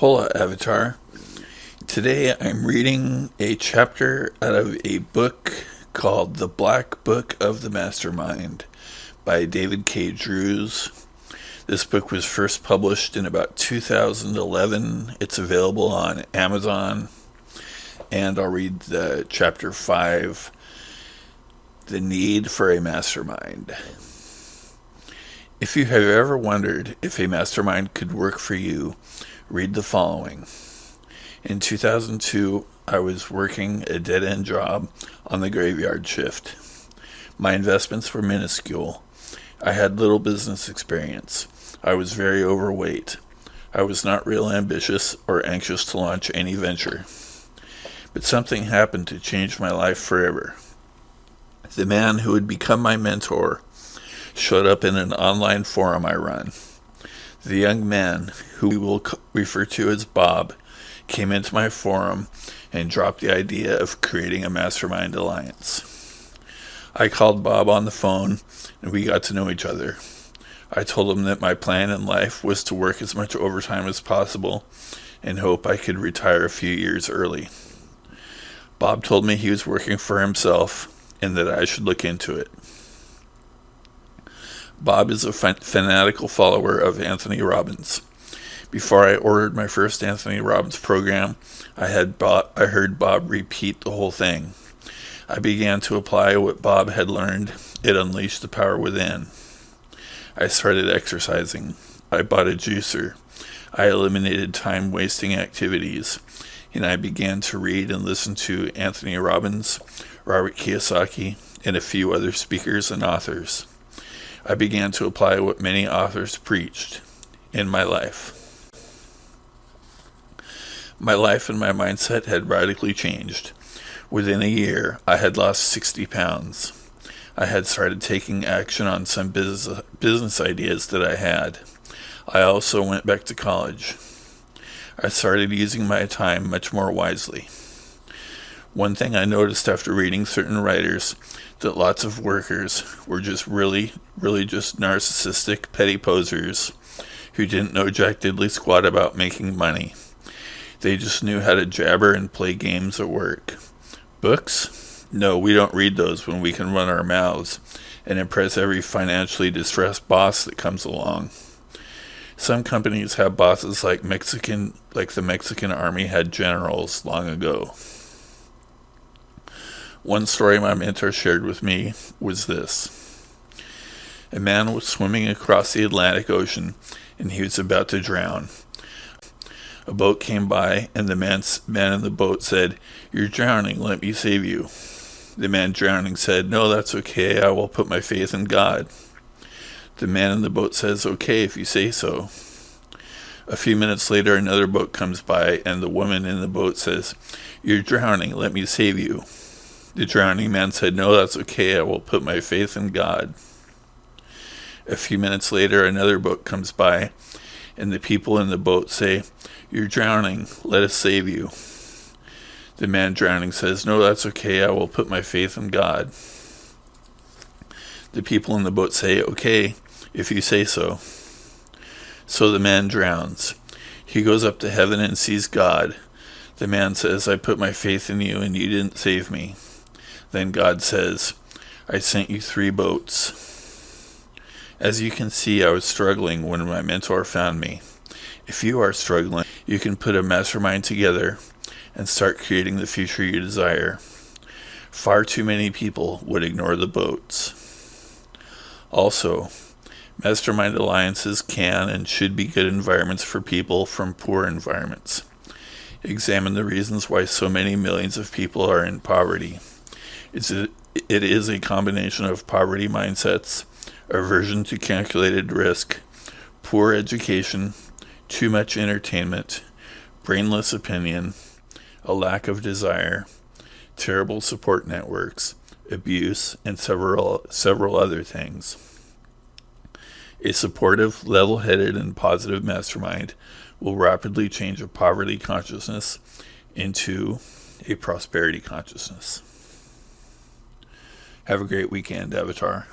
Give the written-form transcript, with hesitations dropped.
Hola, Avatar. Today I'm reading a chapter out of a book called The Black Book of the Mastermind by David K. Drews. This book was first published in about 2011. It's available on Amazon. And I'll read the chapter 5, The Need for a Mastermind. If you have ever wondered if a mastermind could work for you, read the following. In 2002, I was working a dead-end job on the graveyard shift. My investments were minuscule. I had little business experience. I was very overweight. I was not real ambitious or anxious to launch any venture. But something happened to change my life forever. The man who would become my mentor showed up in an online forum I run. The young man, who we will refer to as Bob, came into my forum and dropped the idea of creating a mastermind alliance. I called Bob on the phone and we got to know each other. I told him that my plan in life was to work as much overtime as possible and hope I could retire a few years early. Bob told me he was working for himself and that I should look into it. Bob is a fanatical follower of Anthony Robbins. Before I ordered my first Anthony Robbins program, I heard Bob repeat the whole thing. I began to apply what Bob had learned. It unleashed the power within. I started exercising. I bought a juicer. I eliminated time-wasting activities. And I began to read and listen to Anthony Robbins, Robert Kiyosaki, and a few other speakers and authors. I began to apply what many authors preached in my life. My life and my mindset had radically changed. Within a year, I had lost 60 pounds. I had started taking action on some business ideas that I had. I also went back to college. I started using my time much more wisely. One thing I noticed after reading certain writers, that lots of workers were just really just narcissistic, petty posers who didn't know jack diddly squat about making money. They just knew how to jabber and play games at work. Books? No, we don't read those when we can run our mouths and impress every financially distressed boss that comes along. Some companies have bosses like the Mexican army had generals long ago. One story my mentor shared with me was this. A man was swimming across the Atlantic Ocean and he was about to drown. A boat came by and the man in the boat said, "You're drowning, let me save you." The man drowning said, "No, that's okay, I will put my faith in God." The man in the boat says, "Okay, if you say so." A few minutes later, another boat comes by and the woman in the boat says, "You're drowning, let me save you." The drowning man said, "No, that's okay, I will put my faith in God." A few minutes later, another boat comes by, and the people in the boat say, "You're drowning, let us save you." The man drowning says, "No, that's okay, I will put my faith in God." The people in the boat say, "Okay, if you say so." So the man drowns. He goes up to heaven and sees God. The man says, "I put my faith in you and you didn't save me." Then God says, "I sent you 3 boats." As you can see, I was struggling when my mentor found me. If you are struggling, you can put a mastermind together and start creating the future you desire. Far too many people would ignore the boats. Also, mastermind alliances can and should be good environments for people from poor environments. Examine the reasons why so many millions of people are in poverty. It is a combination of poverty mindsets, aversion to calculated risk, poor education, too much entertainment, brainless opinion, a lack of desire, terrible support networks, abuse, and several other things. A supportive, level-headed, and positive mastermind will rapidly change a poverty consciousness into a prosperity consciousness. Have a great weekend, Avatar.